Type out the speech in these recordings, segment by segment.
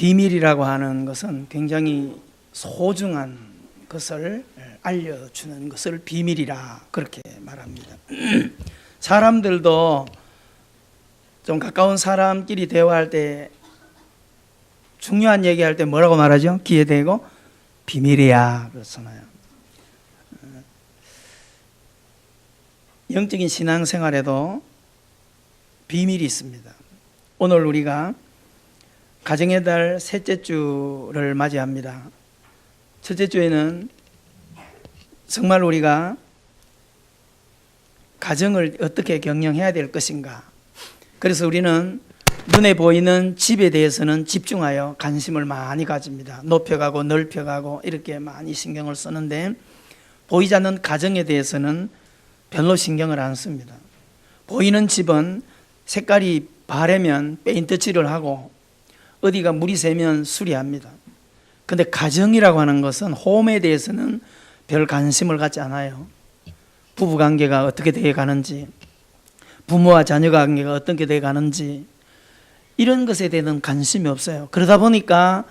비밀이라고 하는 것은 굉장히 소중한 것을 알려주는 것을 비밀이라 그렇게 말합니다. 사람들도 좀 가까운 사람끼리 대화할 때 중요한 얘기할 때 뭐라고 말하죠? 귀에 대고 비밀이야 그렇잖아요. 영적인 신앙생활에도 비밀이 있습니다. 오늘 우리가 가정의 달 셋째 주를 맞이합니다. 첫째 주에는 정말 우리가 가정을 어떻게 경영해야 될 것인가. 그래서 우리는 눈에 보이는 집에 대해서는 집중하여 관심을 많이 가집니다. 높여가고 넓혀가고 이렇게 많이 신경을 쓰는데 보이지 않는 가정에 대해서는 별로 신경을 안 씁니다. 보이는 집은 색깔이 바래면 페인트 칠을 하고 어디가 물이 새면 수리합니다. 근데 가정이라고 하는 것은 홈에 대해서는 별 관심을 갖지 않아요. 부부관계가 어떻게 되어 가는지, 부모와 자녀 관계가 어떻게 되어 가는지 이런 것에 대한 관심이 없어요. 그러다 보니까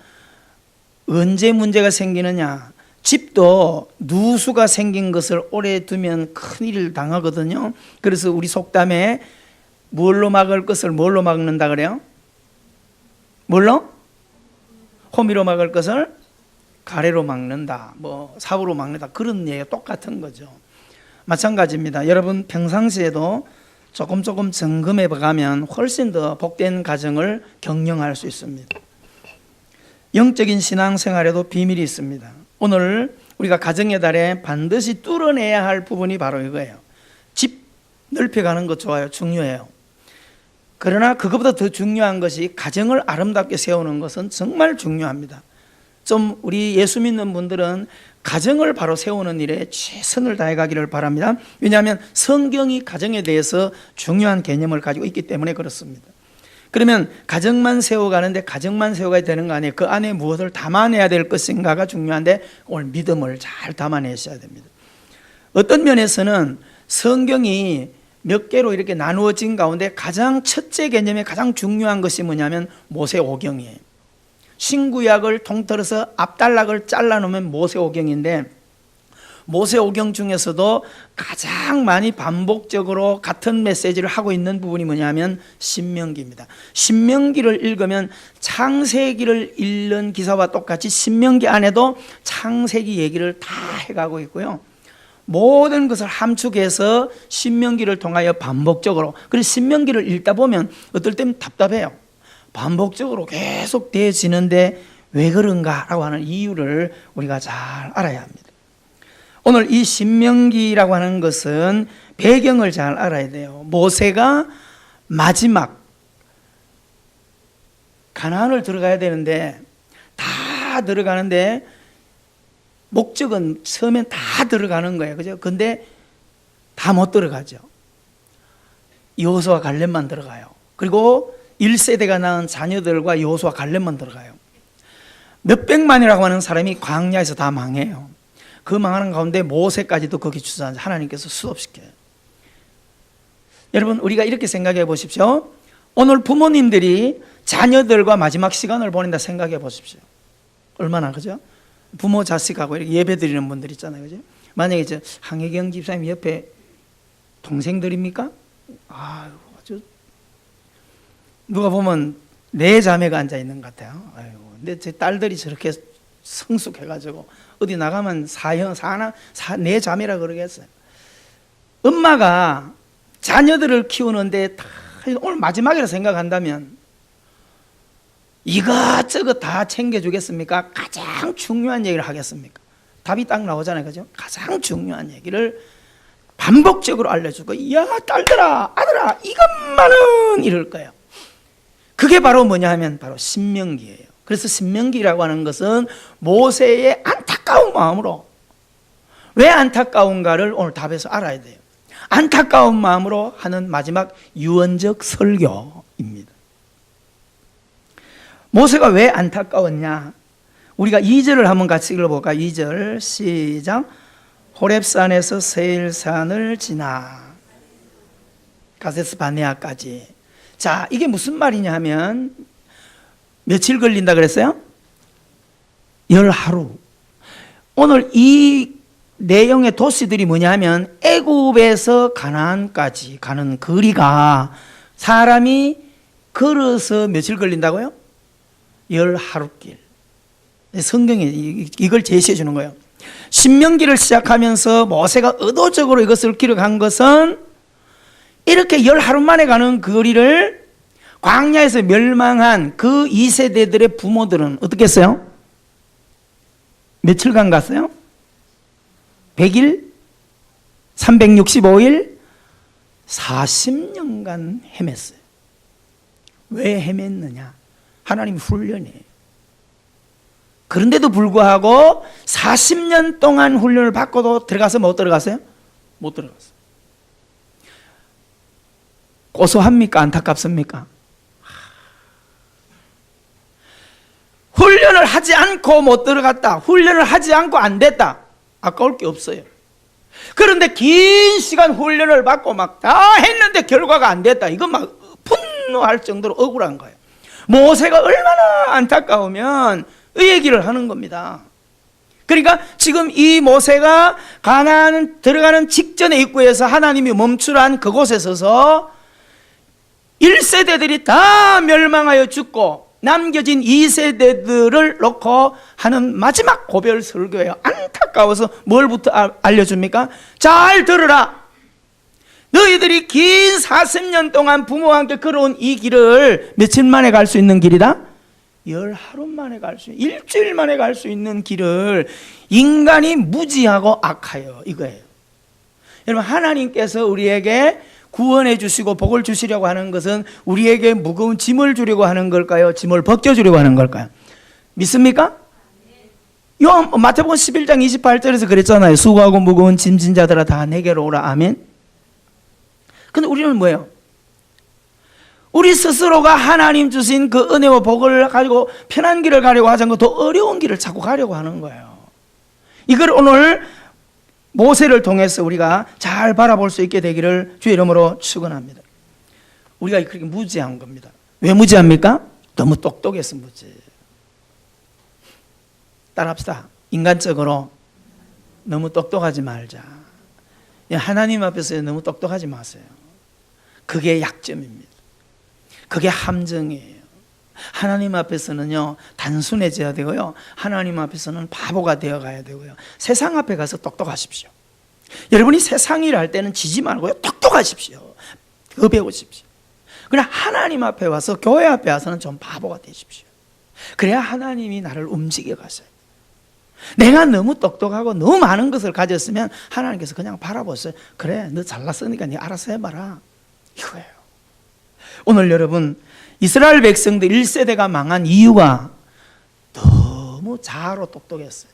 언제 문제가 생기느냐, 집도 누수가 생긴 것을 오래 두면 큰일을 당하거든요. 그래서 우리 속담에 뭘로 막을 것을 뭘로 막는다 그래요? 뭘로? 호미로 막을 것을 가래로 막는다, 뭐 사부로 막는다, 그런 얘기가 똑같은 거죠. 마찬가지입니다. 여러분 평상시에도 조금 점검해 가면 훨씬 더 복된 가정을 경영할 수 있습니다. 영적인 신앙생활에도 비밀이 있습니다. 오늘 우리가 가정의 달에 반드시 뚫어내야 할 부분이 바로 이거예요. 집 넓혀가는 것 좋아요. 중요해요. 그러나 그것보다 더 중요한 것이 가정을 아름답게 세우는 것은 정말 중요합니다. 좀 우리 예수 믿는 분들은 가정을 바로 세우는 일에 최선을 다해 가기를 바랍니다. 왜냐하면 성경이 가정에 대해서 중요한 개념을 가지고 있기 때문에 그렇습니다. 그러면 가정만 세워가는데 가정만 세워가야 되는 거 아니에요. 그 안에 무엇을 담아내야 될 것인가가 중요한데 오늘 믿음을 잘 담아내셔야 됩니다. 어떤 면에서는 성경이 몇 개로 이렇게 나누어진 가운데 가장 첫째 개념에 가장 중요한 것이 뭐냐면 모세오경이에요. 신구약을 통틀어서 앞단락을 잘라놓으면 모세오경인데 모세오경 중에서도 가장 많이 반복적으로 같은 메시지를 하고 있는 부분이 뭐냐면 신명기입니다. 신명기를 읽으면 창세기를 읽는 기사와 똑같이 신명기 안에도 창세기 얘기를 다 해가고 있고요. 모든 것을 함축해서 신명기를 통하여 반복적으로, 그래서 신명기를 읽다 보면 어떨 때는 답답해요. 반복적으로 계속 되어지는데 왜 그런가라고 하는 이유를 우리가 잘 알아야 합니다. 오늘 이 신명기라고 하는 것은 배경을 잘 알아야 돼요. 모세가 마지막 가나안을 들어가야 되는데 다 들어가는데 목적은 처음엔 다 들어가는 거예요. 그죠? 근데 다 못 들어가죠. 여호수아 갈렙만 들어가요. 그리고 1세대가 낳은 자녀들과 여호수아 갈렙만 들어가요. 몇백만이라고 하는 사람이 광야에서 다 망해요. 그 망하는 가운데 모세까지도 거기 주저앉아 하나님께서 수업시켜요. 여러분 우리가 이렇게 생각해 보십시오. 오늘 부모님들이 자녀들과 마지막 시간을 보낸다 생각해 보십시오. 얼마나 그죠? 부모 자식하고 이렇게 예배 드리는 분들 있잖아요. 그죠? 만약에 저 항혜경 집사님 옆에 동생들입니까? 아주 누가 보면 네 자매가 앉아 있는 것 같아요. 아이고, 근데 제 딸들이 저렇게 성숙해가지고 어디 나가면 네 자매라 그러겠어요. 엄마가 자녀들을 키우는데 다 오늘 마지막이라 생각한다면 이것저것 다 챙겨주겠습니까? 가장 중요한 얘기를 하겠습니까? 답이 딱 나오잖아요. 그죠? 가장 중요한 얘기를 반복적으로 알려주고, 야, 딸들아, 아들아, 이것만은 이럴 거예요. 그게 바로 뭐냐 하면 바로 신명기예요. 그래서 신명기라고 하는 것은 모세의 안타까운 마음으로, 왜 안타까운가를 오늘 답에서 알아야 돼요. 안타까운 마음으로 하는 마지막 유언적 설교입니다. 모세가 왜 안타까웠냐? 우리가 2절을 한번 같이 읽어볼까요? 2절 시작. 호렙산에서 세일산을 지나 가데스 바네아까지. 자, 이게 무슨 말이냐 하면 며칠 걸린다 그랬어요? 10하루. 오늘 이 내용의 도시들이 뭐냐면 애굽에서 가나안까지 가는 거리가 사람이 걸어서 며칠 걸린다고요? 10하루 길. 성경이 이걸 제시해 주는 거예요. 신명기를 시작하면서 모세가 의도적으로 이것을 기록한 것은 이렇게 10하루 만에 가는 거리를 광야에서 멸망한 그 2세대들의 부모들은 어떻게 했어요? 며칠간 갔어요? 100일? 365일? 40년간 헤맸어요. 왜 헤맸느냐? 하나님 훈련이에요. 그런데도 불구하고 40년 동안 훈련을 받고도 들어가서 못 들어갔어요? 못 들어갔어요. 고소합니까? 안타깝습니까? 훈련을 하지 않고 못 들어갔다. 훈련을 하지 않고 안 됐다. 아까울 게 없어요. 그런데 긴 시간 훈련을 받고 막 다 했는데 결과가 안 됐다. 이건 막 분노할 정도로 억울한 거예요. 모세가 얼마나 안타까우면 이 얘기를 하는 겁니다. 그러니까 지금 이 모세가 가나안 들어가는 직전의 입구에서 하나님이 멈추란 그곳에 서서 1세대들이 다 멸망하여 죽고 남겨진 2세대들을 놓고 하는 마지막 고별 설교예요. 안타까워서 뭘부터 알려줍니까? 잘 들으라. 너희들이 긴 40년 동안 부모와 함께 걸어온 이 길을 며칠 만에 갈 수 있는 길이다? 10하루 만에 갈 수, 일주일 만에 갈 수 있는 길을 인간이 무지하고 악하여, 이거예요. 여러분, 하나님께서 우리에게 구원해 주시고 복을 주시려고 하는 것은 우리에게 무거운 짐을 주려고 하는 걸까요? 짐을 벗겨주려고 하는 걸까요? 믿습니까? 마태복음 11장 28절에서 그랬잖아요. 수고하고 무거운 짐진 자들아 다 내게로 오라. 아멘. 근데 우리는 뭐예요? 우리 스스로가 하나님 주신 그 은혜와 복을 가지고 편한 길을 가려고 하지 않고 더 어려운 길을 자꾸 가려고 하는 거예요. 이걸 오늘 모세를 통해서 우리가 잘 바라볼 수 있게 되기를 주의 이름으로 축원합니다. 우리가 그렇게 무지한 겁니다. 왜 무지합니까? 너무 똑똑해서 무지. 따라합시다. 인간적으로 너무 똑똑하지 말자. 하나님 앞에서 너무 똑똑하지 마세요. 그게 약점입니다. 그게 함정이에요. 하나님 앞에서는요 단순해져야 되고요, 하나님 앞에서는 바보가 되어가야 되고요, 세상 앞에 가서 똑똑하십시오. 여러분이 세상 일을 할 때는 지지 말고요 똑똑하십시오. 그거 배우십시오. 그러나 하나님 앞에 와서, 교회 앞에 와서는 좀 바보가 되십시오. 그래야 하나님이 나를 움직여 가세요. 내가 너무 똑똑하고 너무 많은 것을 가졌으면 하나님께서 그냥 바라보세요. 그래, 너 잘났으니까 네 알아서 해봐라, 이거예요. 오늘 여러분, 이스라엘 백성들 1세대가 망한 이유가 너무 자아로 똑똑했어요.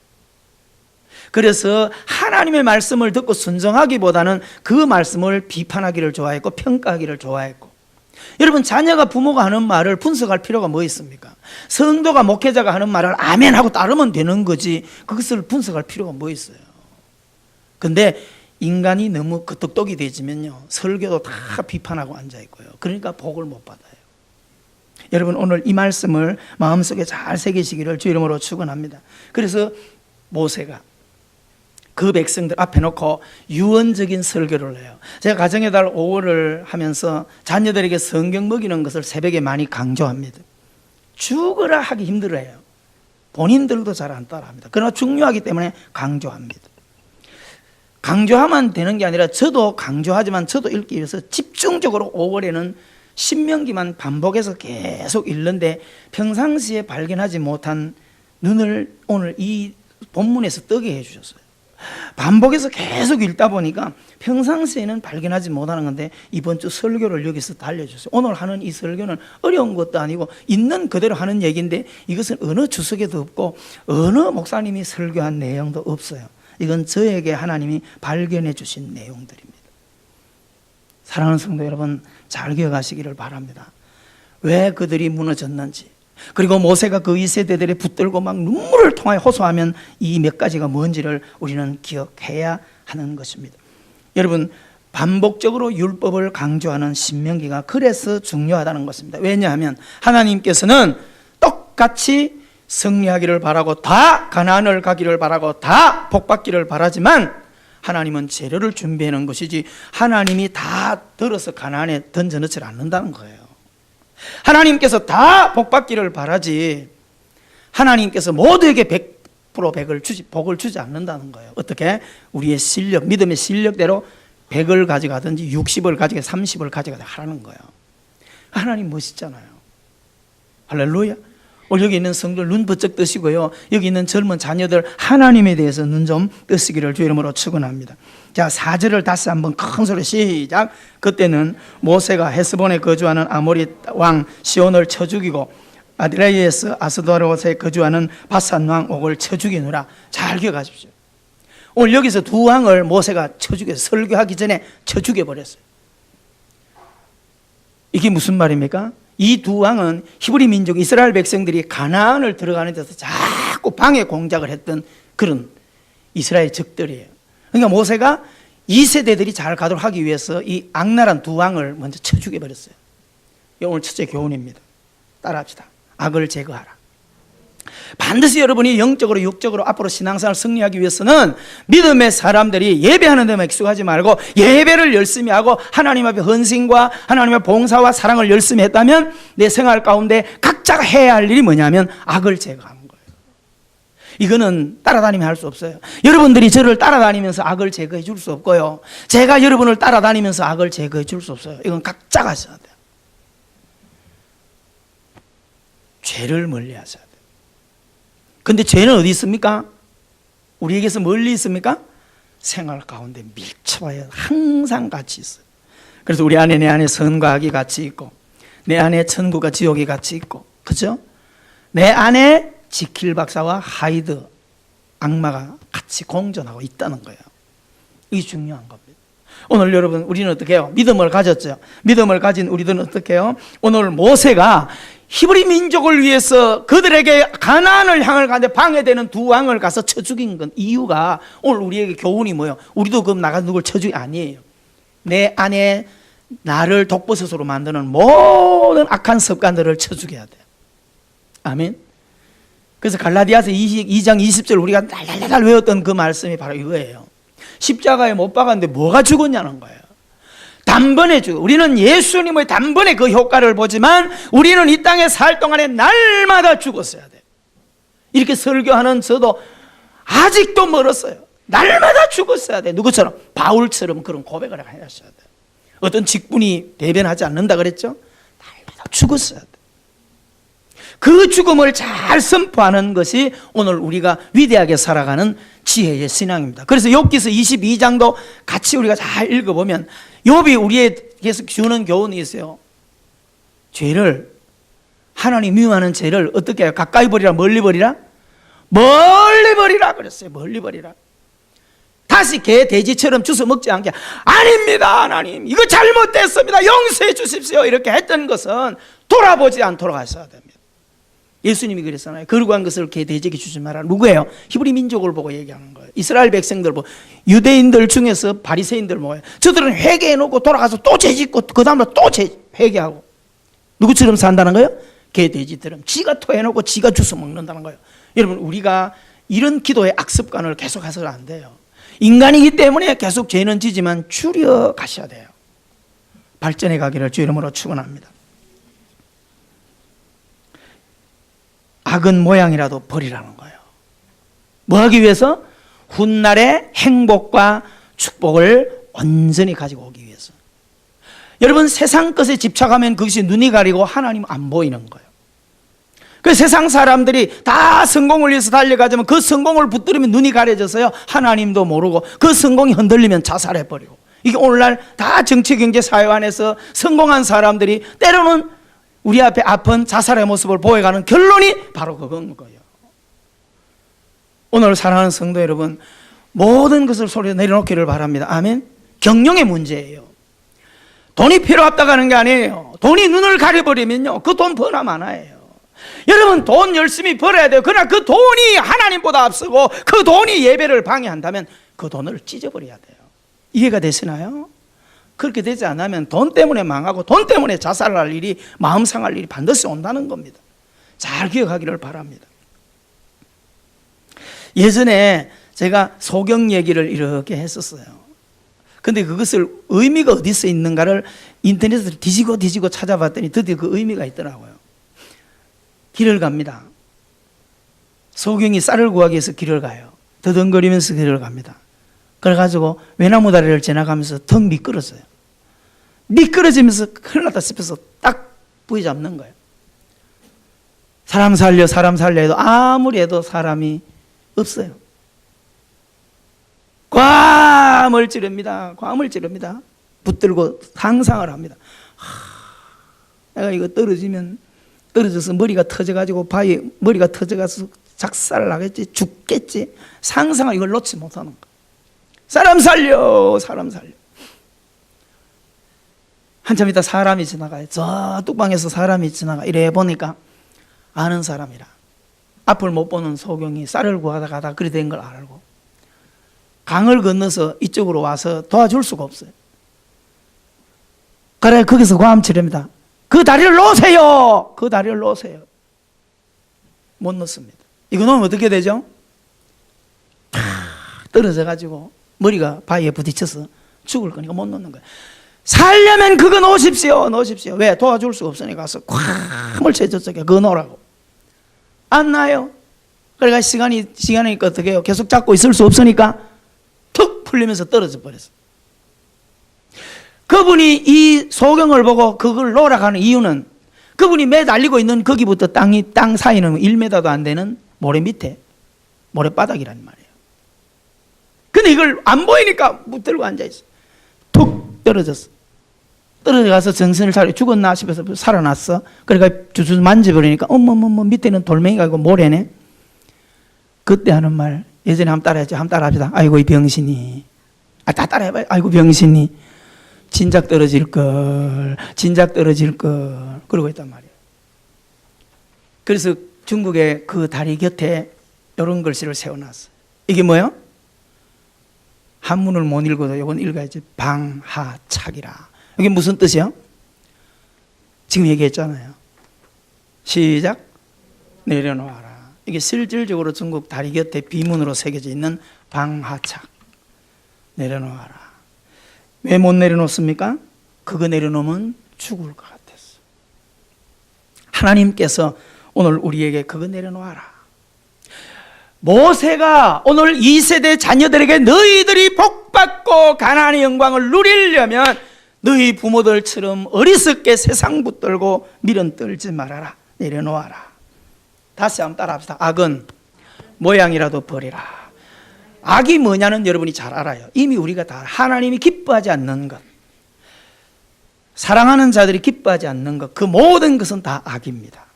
그래서 하나님의 말씀을 듣고 순종하기보다는 그 말씀을 비판하기를 좋아했고 평가하기를 좋아했고, 여러분, 자녀가 부모가 하는 말을 분석할 필요가 뭐 있습니까? 성도가 목회자가 하는 말을 아멘 하고 따르면 되는 거지 그것을 분석할 필요가 뭐 있어요? 근데 인간이 너무 그 똑똑이 되지면요 설교도 다 비판하고 앉아있고요, 그러니까 복을 못 받아요. 여러분, 오늘 이 말씀을 마음속에 잘 새기시기를 주 이름으로 축원합니다. 그래서 모세가 그 백성들 앞에 놓고 유언적인 설교를 해요. 제가 가정의 달 5월을 하면서 자녀들에게 성경 먹이는 것을 새벽에 많이 강조합니다. 죽으라 하기 힘들어요. 본인들도 잘 안 따라합니다. 그러나 중요하기 때문에 강조합니다. 강조하면 되는 게 아니라 저도 강조하지만 저도 읽기 위해서 집중적으로 5월에는 신명기만 반복해서 계속 읽는데 평상시에 발견하지 못한 눈을 오늘 이 본문에서 뜨게 해주셨어요. 반복해서 계속 읽다 보니까 평상시에는 발견하지 못하는 건데 이번 주 설교를 여기서 달려주셨어요. 오늘 하는 이 설교는 어려운 것도 아니고 있는 그대로 하는 얘기인데 이것은 어느 주석에도 없고 어느 목사님이 설교한 내용도 없어요. 이건 저에게 하나님이 발견해 주신 내용들입니다. 사랑하는 성도 여러분, 잘 기억하시기를 바랍니다. 왜 그들이 무너졌는지, 그리고 모세가 그 2세대들의 붙들고 막 눈물을 통하여 호소하면 이 몇 가지가 뭔지를 우리는 기억해야 하는 것입니다. 여러분, 반복적으로 율법을 강조하는 신명기가 그래서 중요하다는 것입니다. 왜냐하면 하나님께서는 똑같이 승리하기를 바라고 다 가나안을 가기를 바라고 다 복받기를 바라지만 하나님은 재료를 준비해 놓은 것이지 하나님이 다 들어서 가나안에 던져넣지 않는다는 거예요. 하나님께서 다 복받기를 바라지 하나님께서 모두에게 100% 복을 주지 않는다는 거예요. 어떻게? 우리의 실력, 믿음의 실력대로 100을 가져가든지 60을 가져가 30을 가져가든지 하라는 거예요. 하나님 멋있잖아요. 할렐루야. 오늘 여기 있는 성도들 눈 번쩍 뜨시고요, 여기 있는 젊은 자녀들 하나님에 대해서 눈 좀 뜨시기를 주 이름으로 축원합니다. 자, 4절을 다시 한번 큰 소리 시작. 그때는 모세가 헤스본에 거주하는 아모리 왕 시온을 쳐 죽이고 아드라이에스 아스도롯에 거주하는 바산 왕 옥을 쳐 죽이느라. 잘 기억하십시오. 오늘 여기서 두 왕을 모세가 쳐 죽여서 설교하기 전에 쳐 죽여버렸어요. 이게 무슨 말입니까? 이 두 왕은 히브리 민족 이스라엘 백성들이 가나안을 들어가는 데서 자꾸 방해 공작을 했던 그런 이스라엘 적들이에요. 그러니까 모세가 2세대들이 잘 가도록 하기 위해서 이 악랄한 두 왕을 먼저 쳐 죽여버렸어요. 이게 오늘 첫째 교훈입니다. 따라합시다. 악을 제거하라. 반드시 여러분이 영적으로 육적으로 앞으로 신앙생활을 승리하기 위해서는 믿음의 사람들이 예배하는 데만 익숙하지 말고 예배를 열심히 하고 하나님 앞에 헌신과 하나님 앞에 봉사와 사랑을 열심히 했다면 내 생활 가운데 각자가 해야 할 일이 뭐냐면 악을 제거하는 거예요. 이거는 따라다니면 할 수 없어요. 여러분들이 저를 따라다니면서 악을 제거해 줄 수 없고요, 제가 여러분을 따라다니면서 악을 제거해 줄 수 없어요. 이건 각자가 하셔야 돼요. 죄를 멀리 하셔야 돼요. 근데 죄는 어디 있습니까? 우리에게서 멀리 있습니까? 생활 가운데 밀접하여 항상 같이 있어요. 그래서 우리 안에, 내 안에 선과 악이 같이 있고 내 안에 천국과 지옥이 같이 있고, 그죠? 내 안에 지킬 박사와 하이드 악마가 같이 공존하고 있다는 거예요. 이게 중요한 겁니다. 오늘 여러분, 우리는 어떻게 해요? 믿음을 가졌죠. 믿음을 가진 우리들은 어떻게 해요? 오늘 모세가 히브리 민족을 위해서 그들에게 가나안을 향을 가는데 방해되는 두 왕을 가서 쳐 죽인 건 이유가, 오늘 우리에게 교훈이 뭐예요? 우리도 그럼 나가 누굴 쳐 죽이 아니에요. 내 안에 나를 독버섯으로 만드는 모든 악한 습관들을 쳐 죽여야 돼요. 아멘. 그래서 갈라디아서 2장 20절 우리가 달달달 외웠던 그 말씀이 바로 이거예요. 십자가에 못 박았는데 뭐가 죽었냐는 거예요. 단번에 죽어. 우리는 예수님의 단번에 그 효과를 보지만 우리는 이 땅에 살 동안에 날마다 죽었어야 돼요. 이렇게 설교하는 저도 아직도 멀었어요. 날마다 죽었어야 돼요. 누구처럼? 바울처럼 그런 고백을 하셔야 돼요. 어떤 직분이 대변하지 않는다 그랬죠? 날마다 죽었어야 돼요. 그 죽음을 잘 선포하는 것이 오늘 우리가 위대하게 살아가는 지혜의 신앙입니다. 그래서 욥기서 22장도 같이 우리가 잘 읽어보면 욥이 우리에게서 주는 교훈이 있어요. 죄를, 하나님 미워하는 죄를 어떻게 해요? 가까이 버리라, 멀리 버리라? 멀리 버리라 그랬어요. 멀리 버리라. 다시 개, 돼지처럼 주워 먹지 않게, 아닙니다 하나님, 이거 잘못됐습니다, 용서해 주십시오, 이렇게 했던 것은 돌아보지 않도록 하셔야 됩니다. 예수님이 그랬잖아요. 거룩한 것을 개, 돼지에게 주지 마라. 누구예요? 히브리 민족을 보고 얘기하는 거예요. 이스라엘 백성들 보고. 유대인들 중에서 바리새인들 뭐예요? 저들은 회개해놓고 돌아가서 또 죄짓고 그 다음에 또 회개하고. 누구처럼 산다는 거예요? 개, 돼지처럼 지가 토해놓고 지가 주워 먹는다는 거예요. 여러분, 우리가 이런 기도의 악습관을 계속 해서는 안 돼요. 인간이기 때문에 계속 죄는 지지만 줄여 가셔야 돼요. 발전해 가기를 주 이름으로 축원합니다. 악은 모양이라도 버리라는 거예요. 뭐 하기 위해서? 훗날의 행복과 축복을 온전히 가지고 오기 위해서. 여러분, 세상 것에 집착하면 그것이 눈이 가리고 하나님 안 보이는 거예요. 그 세상 사람들이 다 성공을 위해서 달려가지만 그 성공을 붙들으면 눈이 가려져서요, 하나님도 모르고 그 성공이 흔들리면 자살해버리고. 이게 오늘날 다 정치, 경제, 사회 안에서 성공한 사람들이 때로는 우리 앞에 아픈 자살의 모습을 보여가는 결론이 바로 그건 거예요. 오늘 사랑하는 성도 여러분, 모든 것을 소리에 내려놓기를 바랍니다. 아멘. 경영의 문제예요. 돈이 필요 없다고 하는 게 아니에요. 돈이 눈을 가려버리면요, 그 돈 버나 마나예요. 여러분, 돈 열심히 벌어야 돼요. 그러나 그 돈이 하나님보다 앞서고 그 돈이 예배를 방해한다면 그 돈을 찢어버려야 돼요. 이해가 되시나요? 그렇게 되지 않으면 돈 때문에 망하고 돈 때문에 자살할 일이, 마음 상할 일이 반드시 온다는 겁니다. 잘 기억하기를 바랍니다. 예전에 제가 소경 얘기를 이렇게 했었어요. 근데 그것을 의미가 어디서 있는가를 인터넷에서 뒤지고 찾아봤더니 드디어 그 의미가 있더라고요. 길을 갑니다. 소경이 쌀을 구하기 위해서 길을 가요. 더듬거리면서 길을 갑니다. 그래가지고 외나무 다리를 지나가면서 턱 미끄러져요. 미끄러지면서 큰일 났다 싶어서 딱 부여잡는 거예요. 사람 살려 해도 아무리 해도 사람이 없어요. 괌을 찌릅니다. 붙들고 상상을 합니다. 내가 이거 떨어져서 머리가 터져가지고 바위에 머리가 터져가서 작살 나겠지, 죽겠지. 상상을 이걸 놓지 못하는 거예요. 사람 살려. 한참 있다 사람이 지나가요. 저 뚝방에서 사람이 지나가. 이래 보니까 아는 사람이라. 앞을 못 보는 소경이 쌀을 구하다 가다 그리 된 걸 알고 강을 건너서 이쪽으로 와서 도와줄 수가 없어요. 그래 거기서 괌치렵니다. 그 다리를 놓으세요. 못 넣습니다. 이거 놓으면 어떻게 되죠? 떨어져가지고 머리가 바위에 부딪혀서 죽을 거니까 못 놓는 거예요. 살려면 그거 놓으십시오. 왜? 도와줄 수가 없으니까 가서 콱을 채저쪽에 그거 놓으라고. 안 나요. 그러니까 시간이니까 어떻게 해요? 계속 잡고 있을 수 없으니까 툭 풀리면서 떨어져 버렸어요. 그분이 이 소경을 보고 그걸 놓으라고 하는 이유는 그분이 매달리고 있는 거기부터 땅 사이는 1m도 안 되는 모래 밑에 모래바닥이란 말이에요. 근데 이걸 안 보이니까 붙들고 앉아있어. 툭 떨어졌어. 떨어져가서 정신을 차리고 죽었나 싶어서 살아났어. 그러니까 주주 만져버리니까 어머 밑에는 돌멩이가 있고 모래네. 그때 하는 말 예전에 한번 따라했죠. 한번 따라합시다. 아이고 이 병신이. 다 따라해봐요. 아이고 병신이. 진작 떨어질 걸. 그러고 있단 말이에요. 그래서 중국의 그 다리 곁에 이런 글씨를 세워놨어요. 이게 뭐예요? 한문을 못 읽어도 이건 읽어야지. 방하착이라. 이게 무슨 뜻이요? 지금 얘기했잖아요. 시작. 내려놓아라. 이게 실질적으로 중국 다리 곁에 비문으로 새겨져 있는 방하착. 내려놓아라. 왜 못 내려놓습니까? 그거 내려놓으면 죽을 것 같았어. 하나님께서 오늘 우리에게 그거 내려놓아라. 모세가 오늘 2세대 자녀들에게 너희들이 복받고 가나안의 영광을 누리려면 너희 부모들처럼 어리석게 세상 붙들고 미련 떨지 말아라. 내려놓아라. 다시 한번 따라합시다. 악은 모양이라도 버리라. 악이 뭐냐는 여러분이 잘 알아요. 이미 우리가 다 하나님이 기뻐하지 않는 것, 사랑하는 자들이 기뻐하지 않는 것, 그 모든 것은 다 악입니다.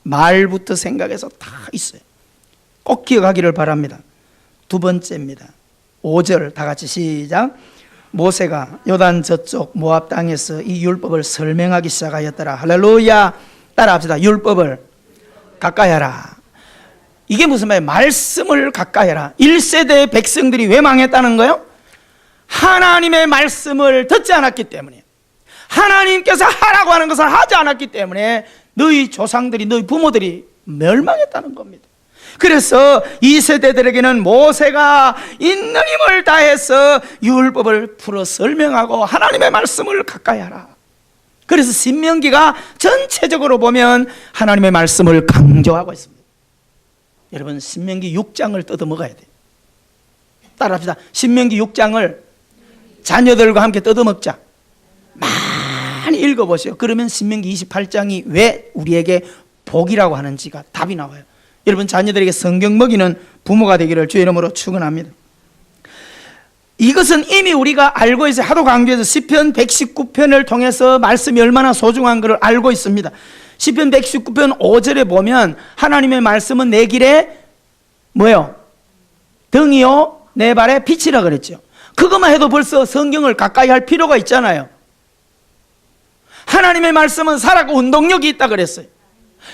말부터 생각해서 다 있어요. 꼭 기억하기를 바랍니다. 두 번째입니다. 5절 다 같이 시작. 모세가 요단 저쪽 모압 땅에서 이 율법을 설명하기 시작하였더라. 할렐루야. 따라합시다. 율법을 가까이 하라. 이게 무슨 말이에요? 말씀을 가까이 하라. 1세대 백성들이 왜 망했다는 거예요? 하나님의 말씀을 듣지 않았기 때문에, 하나님께서 하라고 하는 것을 하지 않았기 때문에 너희 조상들이, 너희 부모들이 멸망했다는 겁니다. 그래서 이 세대들에게는 모세가 있는 힘을 다해서 율법을 풀어 설명하고 하나님의 말씀을 가까이 하라. 그래서 신명기가 전체적으로 보면 하나님의 말씀을 강조하고 있습니다. 여러분 신명기 6장을 뜯어먹어야 돼요. 따라합시다. 신명기 6장을 자녀들과 함께 뜯어먹자. 많이 읽어보세요. 그러면 신명기 28장이 왜 우리에게 복이라고 하는지가 답이 나와요. 여러분 자녀들에게 성경 먹이는 부모가 되기를 주의 이름으로 축원합니다. 이것은 이미 우리가 알고 있어요. 하도 강조해서 시편 119편을 통해서 말씀이 얼마나 소중한 것을 알고 있습니다. 시편 119편 5절에 보면 하나님의 말씀은 내 길에 뭐요? 등이요 내 발에 빛이라 그랬죠. 그것만 해도 벌써 성경을 가까이 할 필요가 있잖아요. 하나님의 말씀은 살아있고 운동력이 있다 그랬어요.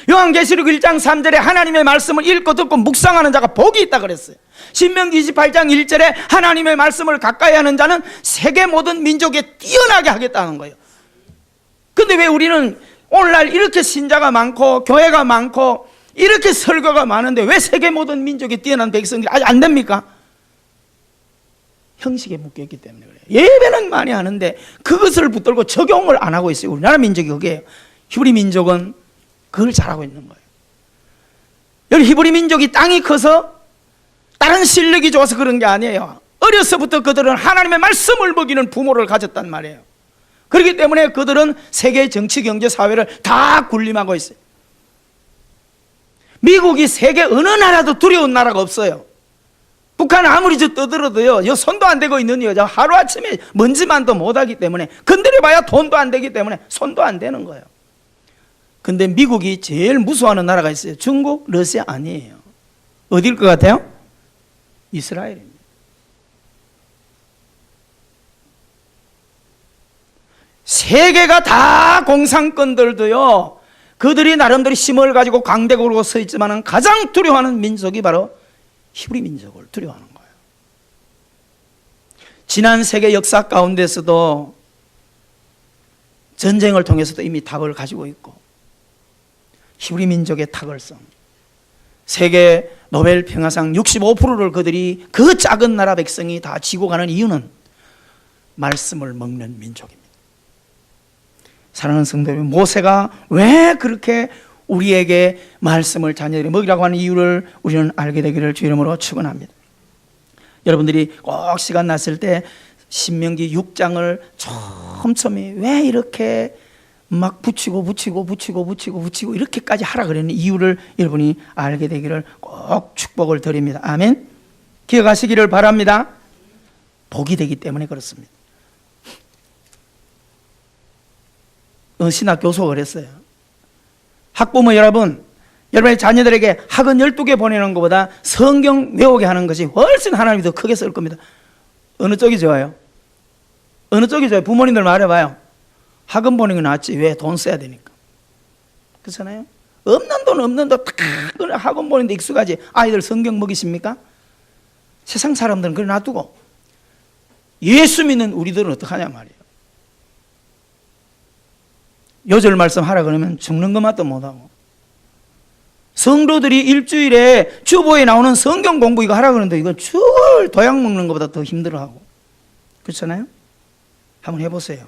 요한계시록 1장 3절에 하나님의 말씀을 읽고 듣고 묵상하는 자가 복이 있다 그랬어요. 신명기 28장 1절에 하나님의 말씀을 가까이 하는 자는 세계 모든 민족에 뛰어나게 하겠다는 거예요. 근데 왜 우리는 오늘날 이렇게 신자가 많고 교회가 많고 이렇게 설교가 많은데 왜 세계 모든 민족이 뛰어난 백성들이 아직 안 됩니까? 형식에 묶여있기 때문에 그래요. 예배는 많이 하는데 그것을 붙들고 적용을 안 하고 있어요. 우리나라 민족이 그게요. 히브리 민족은 그걸 잘하고 있는 거예요. 여기 히브리 민족이 땅이 커서 다른 실력이 좋아서 그런 게 아니에요. 어려서부터 그들은 하나님의 말씀을 먹이는 부모를 가졌단 말이에요. 그렇기 때문에 그들은 세계 정치, 경제, 사회를 다 군림하고 있어요. 미국이 세계 어느 나라도 두려운 나라가 없어요. 북한은 아무리 떠들어도요, 요 손도 안 대고 있는 여자 하루아침에 먼지만도 못하기 때문에, 건드려봐야 돈도 안 되기 때문에 손도 안 되는 거예요. 근데 미국이 제일 무서워하는 나라가 있어요. 중국, 러시아 아니에요. 어디일 것 같아요? 이스라엘입니다. 세계가 다 공산권들도요, 그들이 나름대로 힘을 가지고 강대국으로 서 있지만 가장 두려워하는 민족이 바로 히브리 민족을 두려워하는 거예요. 지난 세계 역사 가운데서도 전쟁을 통해서도 이미 답을 가지고 있고, 히브리 민족의 탁월성, 세계 노벨 평화상 65%를 그들이 그 작은 나라 백성이 다 지고 가는 이유는 말씀을 먹는 민족입니다. 사랑하는 성도 여러분, 모세가 왜 그렇게 우리에게 말씀을 자녀들이 먹이라고 하는 이유를 우리는 알게 되기를 주 이름으로 축원합니다. 여러분들이 꼭 시간 났을 때 신명기 6장을 촘촘히 왜 이렇게 막 붙이고 이렇게까지 하라 그러는 이유를 여러분이 알게 되기를 꼭 축복을 드립니다. 아멘. 기억하시기를 바랍니다. 복이 되기 때문에 그렇습니다. 신학 교수가 그랬어요. 학부모 여러분, 여러분의 자녀들에게 학원 12개 보내는 것보다 성경 외우게 하는 것이 훨씬 하나님이 더 크게 쓸 겁니다. 어느 쪽이 좋아요? 어느 쪽이 좋아요? 부모님들 말해봐요. 학원 보내는 게 낫지. 왜? 돈 써야 되니까. 그렇잖아요? 없는 돈 다 학원 보내는데 익숙하지. 아이들 성경 먹이십니까? 세상 사람들은 그래 놔두고 예수 믿는 우리들은 어떡하냐 말이에요. 요절 말씀 하라 그러면 죽는 것만도 못하고, 성도들이 일주일에 주보에 나오는 성경 공부 이거 하라 그러는데 이건 줄 도약 먹는 것보다 더 힘들어하고, 그렇잖아요? 한번 해보세요.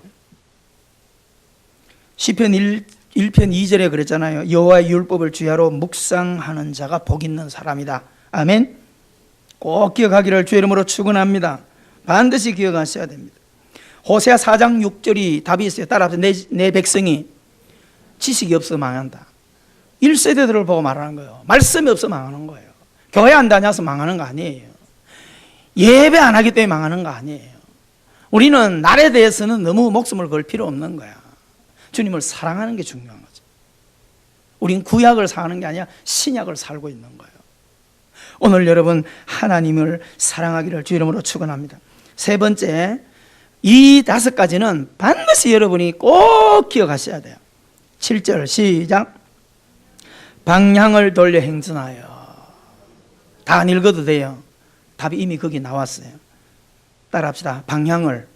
시편 1편 2절에 그랬잖아요. 여호와의 율법을 주야로 묵상하는 자가 복 있는 사람이다. 아멘. 꼭 기억하기를 주 이름으로 축원합니다. 반드시 기억하셔야 됩니다. 호세아 4장 6절이 답이 있어요. 따라서 내 백성이 지식이 없어 망한다. 1세대들을 보고 말하는 거예요. 말씀이 없어 망하는 거예요. 교회 안 다녀서 망하는 거 아니에요. 예배 안 하기 때문에 망하는 거 아니에요. 우리는 날에 대해서는 너무 목숨을 걸 필요 없는 거야. 주님을 사랑하는 게 중요한 거죠. 우린 구약을 사는 게 아니라 신약을 살고 있는 거예요. 오늘 여러분 하나님을 사랑하기를 주 이름으로 축원합니다. 세 번째, 이 5가지는 반드시 여러분이 꼭 기억하셔야 돼요. 7절 시작. 방향을 돌려 행진하여. 다 안 읽어도 돼요. 답이 이미 거기 나왔어요. 따라합시다. 방향을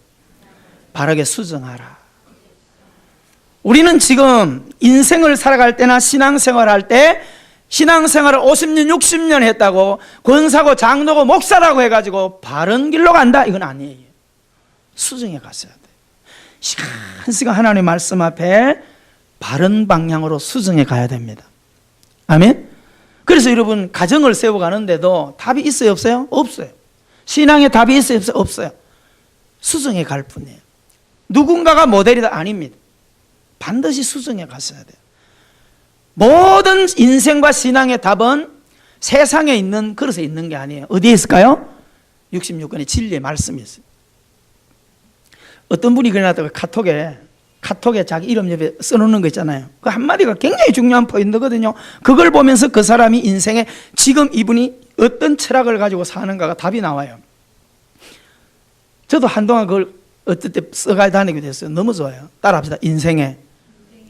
바르게 수정하라. 우리는 지금 인생을 살아갈 때나 신앙생활 할 때, 신앙생활을 50년 60년 했다고 권사고 장로고 목사라고 해가지고 바른 길로 간다, 이건 아니에요. 수정해 갔어야 돼요. 시간 하나님의 말씀 앞에 바른 방향으로 수정해 가야 됩니다. 아멘. 그래서 여러분 가정을 세워가는데도 답이 있어요 없어요? 없어요. 신앙에 답이 있어요 없어요? 없어요. 수정해 갈 뿐이에요. 누군가가 모델이다? 아닙니다. 반드시 수정해 갔어야 돼요. 모든 인생과 신앙의 답은 세상에 있는 그릇에 있는 게 아니에요. 어디에 있을까요? 66권의 진리의 말씀이 있어요. 어떤 분이 그래놨다가 카톡에 자기 이름 옆에 써놓는 거 있잖아요. 그 한마디가 굉장히 중요한 포인트거든요. 그걸 보면서 그 사람이 인생에 지금 이분이 어떤 철학을 가지고 사는가가 답이 나와요. 저도 한동안 그걸 어떨 때 써가 다니게 됐어요. 너무 좋아요. 따라합시다. 인생의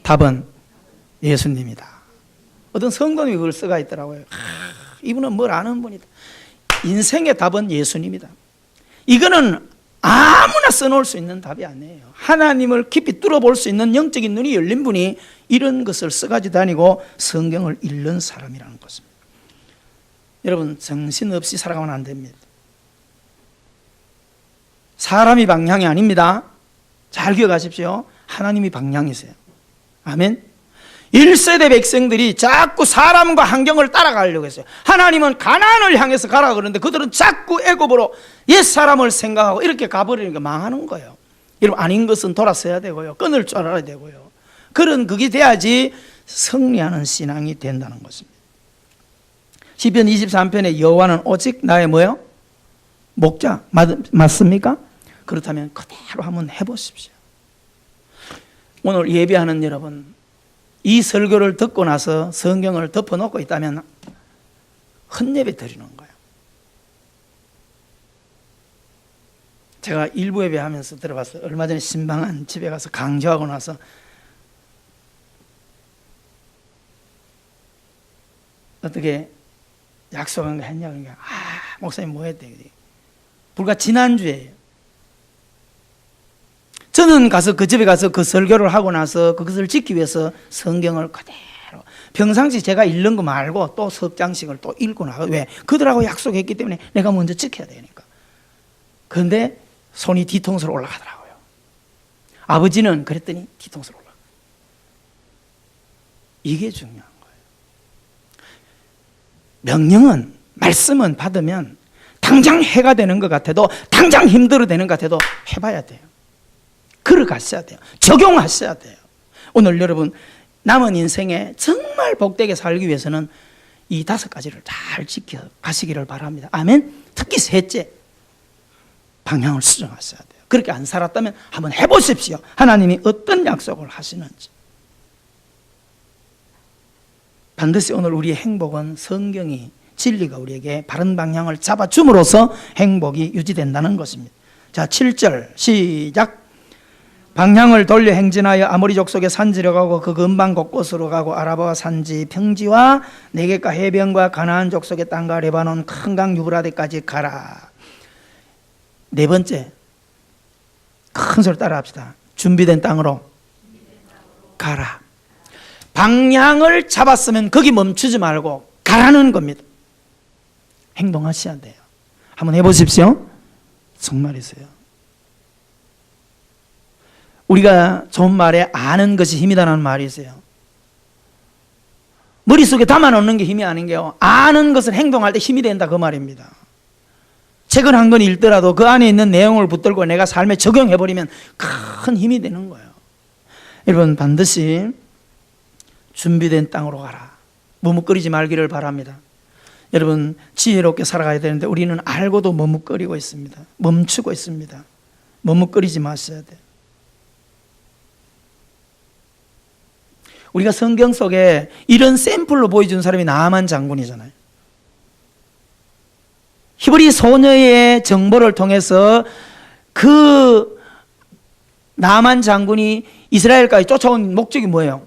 답은 예수님이다. 어떤 성도님이 그걸 써가 있더라고요. 이분은 뭘 아는 분이다. 인생의 답은 예수님이다. 이거는 아무나 써놓을 수 있는 답이 아니에요. 하나님을 깊이 뚫어볼 수 있는 영적인 눈이 열린 분이 이런 것을 써가지고 다니고 성경을 읽는 사람이라는 것입니다. 여러분, 정신없이 살아가면 안 됩니다. 사람이 방향이 아닙니다. 잘 기억하십시오. 하나님이 방향이세요. 아멘. 1세대 백성들이 자꾸 사람과 환경을 따라가려고 했어요. 하나님은 가나안을 향해서 가라 그러는데 그들은 자꾸 애굽으로 옛사람을 생각하고 이렇게 가버리니까 망하는 거예요. 여러분, 아닌 것은 돌아서야 되고요, 끊을 줄 알아야 되고요, 그런 그게 돼야지 승리하는 신앙이 된다는 것입니다. 시편 23편에 여호와는 오직 나의 뭐예요? 목자. 맞습니까? 그렇다면 그대로 한번 해보십시오. 오늘 예배하는 여러분, 이 설교를 듣고 나서 성경을 덮어놓고 있다면 헛예배 드리는 거예요. 제가 일부 예배하면서 들어봤어요. 얼마 전에 신방한 집에 가서 강조하고 나서 어떻게 약속한 거 했냐 그러니까 목사님 뭐 했대? 불과 지난주에요. 저는 가서 그 집에 가서 그 설교를 하고 나서 그것을 지키기 위해서 성경을 그대로 평상시 제가 읽는 거 말고 또 섭장식을 또 읽고 나가. 왜? 그들하고 약속했기 때문에 내가 먼저 지켜야 되니까. 그런데 손이 뒤통수로 올라가더라고요. 아버지는 그랬더니 뒤통수로 올라가. 이게 중요한 거예요. 명령은, 말씀은 받으면 당장 해가 되는 것 같아도, 당장 힘들어 되는 것 같아도 해봐야 돼요. 걸어가셔야 돼요. 적용하셔야 돼요. 오늘 여러분, 남은 인생에 정말 복되게 살기 위해서는 이 5가지를 잘 지켜 가시기를 바랍니다. 아멘. 특히 셋째, 방향을 수정하셔야 돼요. 그렇게 안 살았다면 한번 해보십시오. 하나님이 어떤 약속을 하시는지. 반드시 오늘 우리의 행복은 성경이, 진리가 우리에게 바른 방향을 잡아줌으로써 행복이 유지된다는 것입니다. 자, 7절 시작. 방향을 돌려 행진하여 아모리 족속의 산지로 가고 그 근방 곳곳으로 가고 아라바 산지 평지와 네겝과 해변과 가나안 족속의 땅과 레바논 큰 강 유브라데까지 가라. 네 번째, 큰 소리 따라 합시다. 준비된 땅으로 가라. 방향을 잡았으면 거기 멈추지 말고 가라는 겁니다. 행동하셔야 돼요. 한번 해보십시오. 정말이세요. 우리가 좋은 말에 아는 것이 힘이다라는 말이 있어요. 머릿속에 담아놓는 게 힘이 아닌 게요, 아는 것을 행동할 때 힘이 된다, 그 말입니다. 책을 한 권 읽더라도 그 안에 있는 내용을 붙들고 내가 삶에 적용해버리면 큰 힘이 되는 거예요. 여러분, 반드시 준비된 땅으로 가라. 머뭇거리지 말기를 바랍니다. 여러분, 지혜롭게 살아가야 되는데 우리는 알고도 머뭇거리고 있습니다. 멈추고 있습니다. 머뭇거리지 마셔야 돼요. 우리가 성경 속에 이런 샘플로 보여준 사람이 나아만 장군이잖아요. 히브리 소녀의 정보를 통해서 그 나아만 장군이 이스라엘까지 쫓아온 목적이 뭐예요?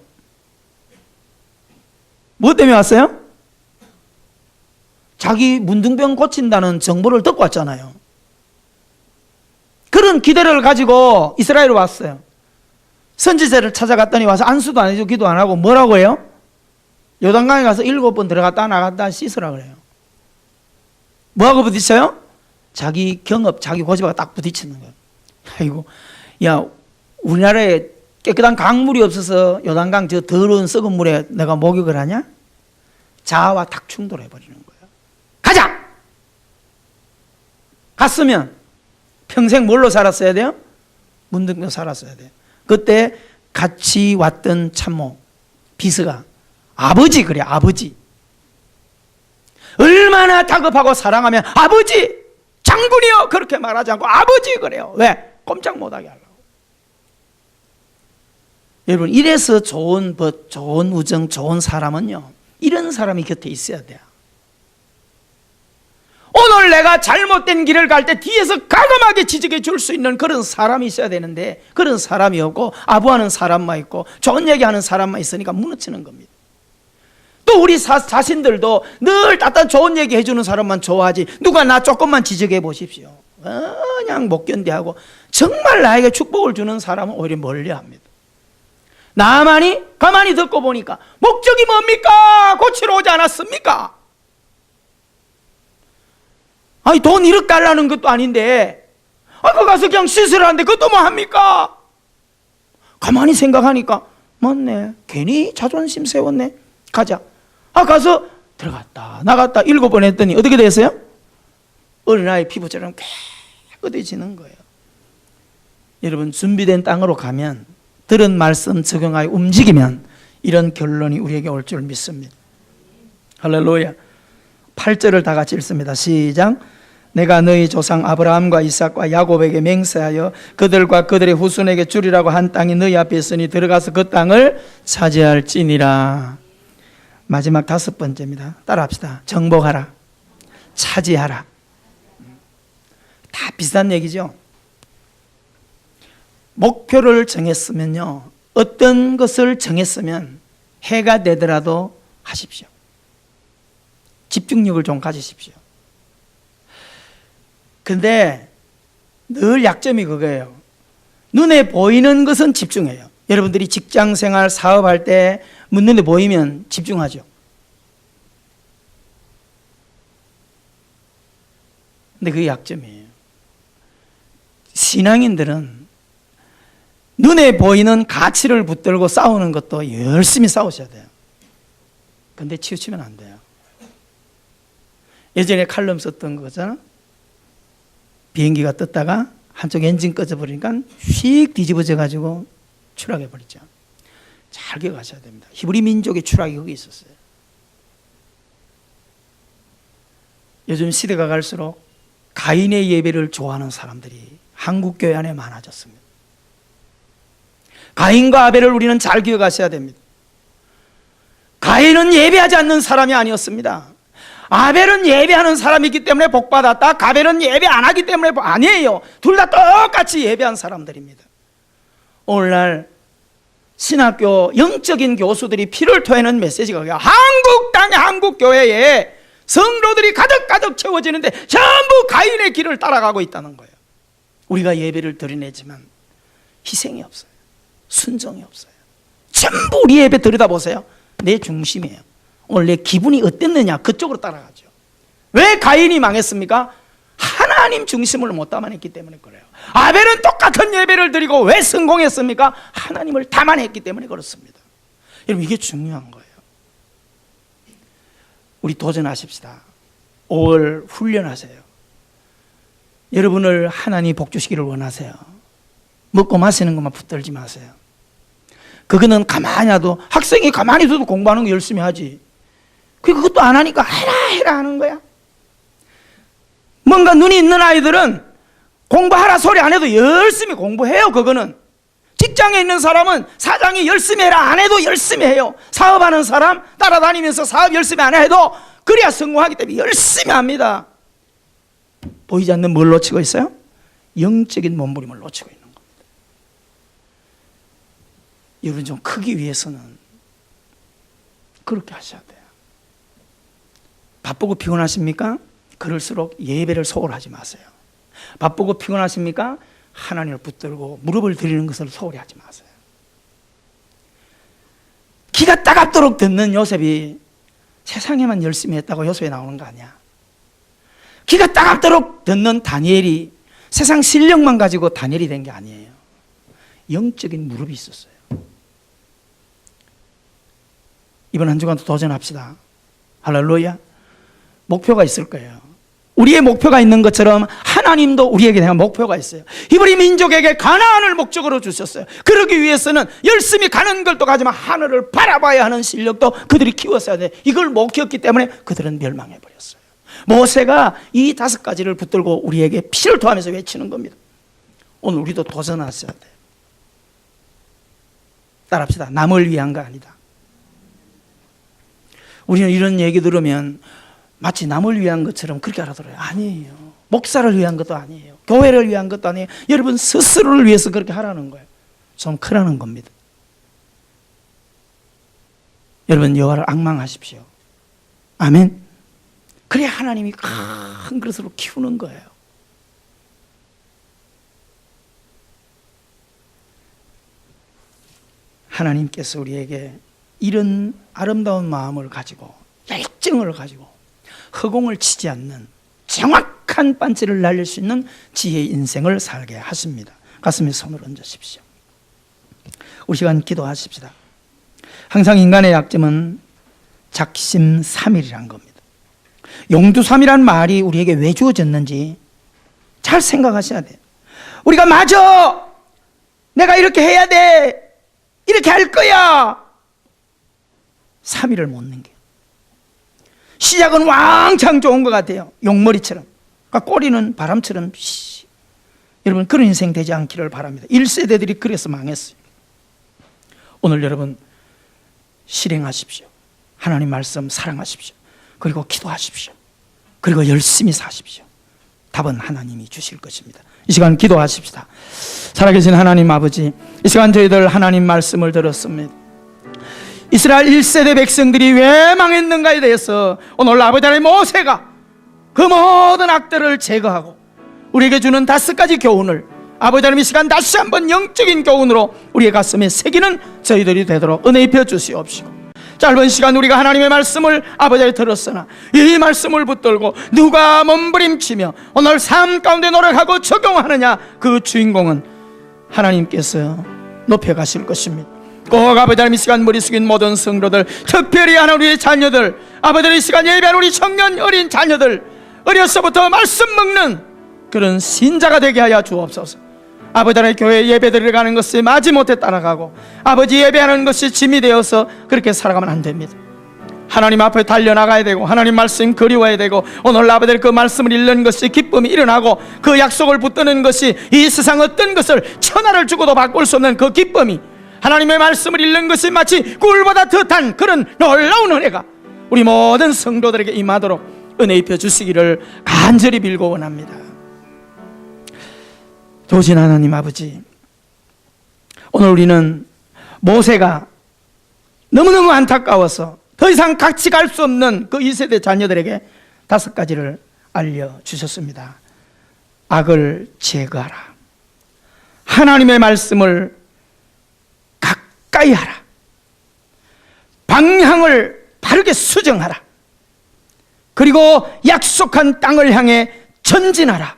무엇 때문에 왔어요? 자기 문둥병 고친다는 정보를 듣고 왔잖아요. 그런 기대를 가지고 이스라엘에 왔어요. 선지자를 찾아갔더니 와서 안수도 안 해주고 기도 안 하고 뭐라고 해요? 요단강에 가서 7번 들어갔다 나갔다 씻으라 그래요. 뭐하고 부딪혀요? 자기 경업, 자기 고집하고 딱 부딪히는 거예요. 아이고, 야, 우리나라에 깨끗한 강물이 없어서 요단강 저 더러운 썩은 물에 내가 목욕을 하냐? 자아와 딱 충돌해버리는 거예요. 가자! 갔으면 평생 뭘로 살았어야 돼요? 문둥병 살았어야 돼요. 그때 같이 왔던 참모 비스가 아버지 그래, 아버지. 얼마나 다급하고 사랑하면 아버지, 장군이요 그렇게 말하지 않고 아버지 그래요. 왜? 꼼짝 못하게 하려고. 여러분, 이래서 좋은 법, 좋은 우정, 좋은 사람은요, 이런 사람이 곁에 있어야 돼요. 오늘 내가 잘못된 길을 갈 때 뒤에서 가감하게 지적해 줄 수 있는 그런 사람이 있어야 되는데 그런 사람이 없고 아부하는 사람만 있고 좋은 얘기하는 사람만 있으니까 무너지는 겁니다. 또 우리 자신들도 늘 따뜻한 좋은 얘기 해주는 사람만 좋아하지 누가 나 조금만 지적해 보십시오. 그냥 못 견디하고 정말 나에게 축복을 주는 사람은 오히려 멀리합니다. 나만이 가만히 듣고 보니까 목적이 뭡니까? 고치러 오지 않았습니까? 아니 돈 1억 달라는 것도 아닌데 그 가서 그냥 시술하는데 그것도 뭐 합니까? 가만히 생각하니까 맞네, 괜히 자존심 세웠네, 가자. 가서 들어갔다 나갔다 7번 했더니 어떻게 됐어요? 어린아이 피부처럼 깨끗해지는 거예요. 여러분, 준비된 땅으로 가면 들은 말씀 적용하여 움직이면 이런 결론이 우리에게 올 줄 믿습니다. 할렐루야. 8절을 다 같이 읽습니다. 시작. 내가 너희 조상 아브라함과 이삭과 야곱에게 맹세하여 그들과 그들의 후손에게 주리라고 한 땅이 너희 앞에 있으니 들어가서 그 땅을 차지할지니라. 마지막 5번째입니다. 따라합시다. 정복하라, 차지하라. 다 비슷한 얘기죠. 목표를 정했으면요, 어떤 것을 정했으면 해가 되더라도 하십시오. 집중력을 좀 가지십시오. 근데 늘 약점이 그거예요. 눈에 보이는 것은 집중해요. 여러분들이 직장생활, 사업할 때 눈에 보이면 집중하죠. 근데 그게 약점이에요. 신앙인들은 눈에 보이는 가치를 붙들고 싸우는 것도 열심히 싸우셔야 돼요. 근데 치우치면 안 돼요. 예전에 칼럼 썼던 거잖아. 비행기가 떴다가 한쪽 엔진 꺼져버리니까 휙 뒤집어져 가지고 추락해버리죠. 잘 기억하셔야 됩니다. 히브리 민족의 추락이 거기 있었어요. 요즘 시대가 갈수록 가인의 예배를 좋아하는 사람들이 한국 교회 안에 많아졌습니다. 가인과 아벨을 우리는 잘 기억하셔야 됩니다. 가인은 예배하지 않는 사람이 아니었습니다. 아벨은 예배하는 사람이기 때문에 복받았다. 가벨은 예배 안 하기 때문에 아니에요. 둘 다 똑같이 예배한 사람들입니다. 오늘날 신학교 영적인 교수들이 피를 토하는 메시지가 한국 땅의 한국 교회에 성도들이 가득가득 채워지는데 전부 가인의 길을 따라가고 있다는 거예요. 우리가 예배를 드려내지만 희생이 없어요. 순종이 없어요. 전부 우리 예배 들여다보세요. 내 중심이에요. 오늘 내 기분이 어땠느냐 그쪽으로 따라가죠. 왜 가인이 망했습니까? 하나님 중심을 못 담아냈기 때문에 그래요. 아벨은 똑같은 예배를 드리고 왜 성공했습니까? 하나님을 담아냈기 때문에 그렇습니다. 여러분, 이게 중요한 거예요. 우리 도전하십시다. 5월 훈련하세요. 여러분을 하나님이 복주시기를 원하세요. 먹고 마시는 것만 붙들지 마세요. 그거는 가만히 놔도, 학생이 가만히 둬도 공부하는 거 열심히 하지. 그것도 안 하니까 해라 하는 거야. 뭔가 눈이 있는 아이들은 공부하라 소리 안 해도 열심히 공부해요. 그거는 직장에 있는 사람은 사장이 열심히 해라 안 해도 열심히 해요. 사업하는 사람 따라다니면서 사업 열심히 안 해도 그래야 성공하기 때문에 열심히 합니다. 보이지 않는 뭘 놓치고 있어요? 영적인 몸부림을 놓치고 있는 겁니다. 여러분, 좀 크기 위해서는 그렇게 하셔야 돼요. 바쁘고 피곤하십니까? 그럴수록 예배를 소홀히 하지 마세요. 바쁘고 피곤하십니까? 하나님을 붙들고 무릎을 드리는 것을 소홀히 하지 마세요. 기가 따갑도록 듣는 요셉이 세상에만 열심히 했다고 요셉에 나오는 거 아니야. 기가 따갑도록 듣는 다니엘이 세상 실력만 가지고 다니엘이 된 게 아니에요. 영적인 무릎이 있었어요. 이번 한 주간도 도전합시다. 할렐루야. 목표가 있을 거예요. 우리의 목표가 있는 것처럼 하나님도 우리에게 대한 목표가 있어요. 히브리 민족에게 가나안을 목적으로 주셨어요. 그러기 위해서는 열심히 가는 것도 가지만 하늘을 바라봐야 하는 실력도 그들이 키웠어야 돼. 이걸 못 키웠기 때문에 그들은 멸망해 버렸어요. 모세가 이 5가지를 붙들고 우리에게 피를 토하면서 외치는 겁니다. 오늘 우리도 도전하셔야 돼요. 따라합시다. 남을 위한 거 아니다. 우리는 이런 얘기 들으면 마치 남을 위한 것처럼 그렇게 알아들어요. 아니에요. 목사를 위한 것도 아니에요. 교회를 위한 것도 아니에요. 여러분 스스로를 위해서 그렇게 하라는 거예요. 좀 크라는 겁니다. 여러분, 여호와를 앙망하십시오. 아멘. 그래야 하나님이 큰 그릇으로 키우는 거예요. 하나님께서 우리에게 이런 아름다운 마음을 가지고 열정을 가지고 허공을 치지 않는 정확한 반지를 날릴 수 있는 지혜의 인생을 살게 하십니다. 가슴에 손을 얹으십시오. 우리 시간 기도하십시다. 항상 인간의 약점은 작심삼일이란 겁니다. 용두삼이란 말이 우리에게 왜 주어졌는지 잘 생각하셔야 돼요. 우리가 맞아! 내가 이렇게 해야 돼! 이렇게 할 거야! 3일을 못 넘겨요. 시작은 왕창 좋은 것 같아요. 용머리처럼. 그러니까 꼬리는 바람처럼. 여러분, 그런 인생 되지 않기를 바랍니다. 1세대들이 그래서 망했어요. 오늘 여러분 실행하십시오. 하나님 말씀 사랑하십시오. 그리고 기도하십시오. 그리고 열심히 사십시오. 답은 하나님이 주실 것입니다. 이 시간 기도하십시다. 살아계신 하나님 아버지, 이 시간 저희들 하나님 말씀을 들었습니다. 이스라엘 1세대 백성들이 왜 망했는가에 대해서 오늘 아버지 하나님 모세가 그 모든 악들을 제거하고 우리에게 주는 5가지 교훈을 아버지 하나님 이 시간 다시 한번 영적인 교훈으로 우리의 가슴에 새기는 저희들이 되도록 은혜 입혀 주시옵시고, 짧은 시간 우리가 하나님의 말씀을 아버지에 들었으나 이 말씀을 붙들고 누가 몸부림치며 오늘 삶 가운데 노력하고 적용하느냐, 그 주인공은 하나님께서 높여가실 것입니다. 꼭 아버지 하나님 이 시간 머리 숙인 모든 성도들, 특별히 하나님 우리의 자녀들, 아버지 하나님 이 시간 예배하는 우리 청년 어린 자녀들, 어려서부터 말씀 먹는 그런 신자가 되게 하여 주옵소서. 아버지 하나님 교회 예배 드려가는 것이 마지못해 따라가고 아버지 예배하는 것이 짐이 되어서 그렇게 살아가면 안 됩니다. 하나님 앞에 달려나가야 되고 하나님 말씀 그리워야 되고 오늘 아버지 그 말씀을 읽는 것이 기쁨이 일어나고 그 약속을 붙드는 것이 이 세상 어떤 것을 천하를 주고도 바꿀 수 없는 그 기쁨이, 하나님의 말씀을 읽는 것이 마치 꿀보다 더 단 그런 놀라운 은혜가 우리 모든 성도들에게 임하도록 은혜 입혀 주시기를 간절히 빌고 원합니다. 도신 하나님 아버지, 오늘 우리는 모세가 너무너무 안타까워서 더 이상 같이 갈 수 없는 그 2세대 자녀들에게 5가지를 알려주셨습니다. 악을 제거하라, 하나님의 말씀을 가까이 하라, 방향을 바르게 수정하라, 그리고 약속한 땅을 향해 전진하라,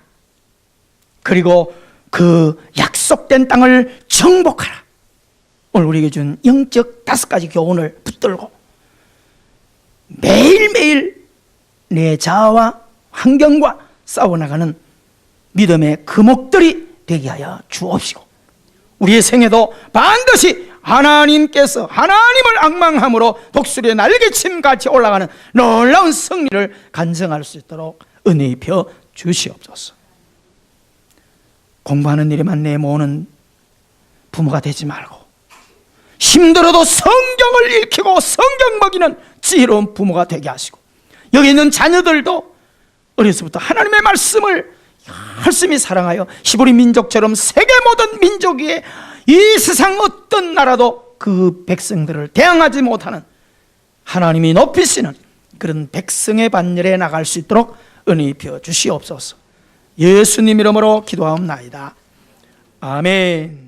그리고 그 약속된 땅을 정복하라. 오늘 우리에게 준 영적 5가지 교훈을 붙들고 매일매일 내 자아와 환경과 싸워나가는 믿음의 금옥들이 되게 하여 주옵시고, 우리의 생애도 반드시 하나님께서 하나님을 앙망함으로 독수리의 날개침 같이 올라가는 놀라운 승리를 간증할 수 있도록 은혜 입혀 주시옵소서. 공부하는 일에만 내모으는 부모가 되지 말고 힘들어도 성경을 읽히고 성경 먹이는 지혜로운 부모가 되게 하시고, 여기 있는 자녀들도 어려서부터 하나님의 말씀을 열심히 사랑하여 히브리 민족처럼 세계 모든 민족 위에 이 세상 어떤 나라도 그 백성들을 대항하지 못하는 하나님이 높이시는 그런 백성의 반열에 나갈 수 있도록 은혜 입혀 주시옵소서. 예수님 이름으로 기도하옵나이다. 아멘.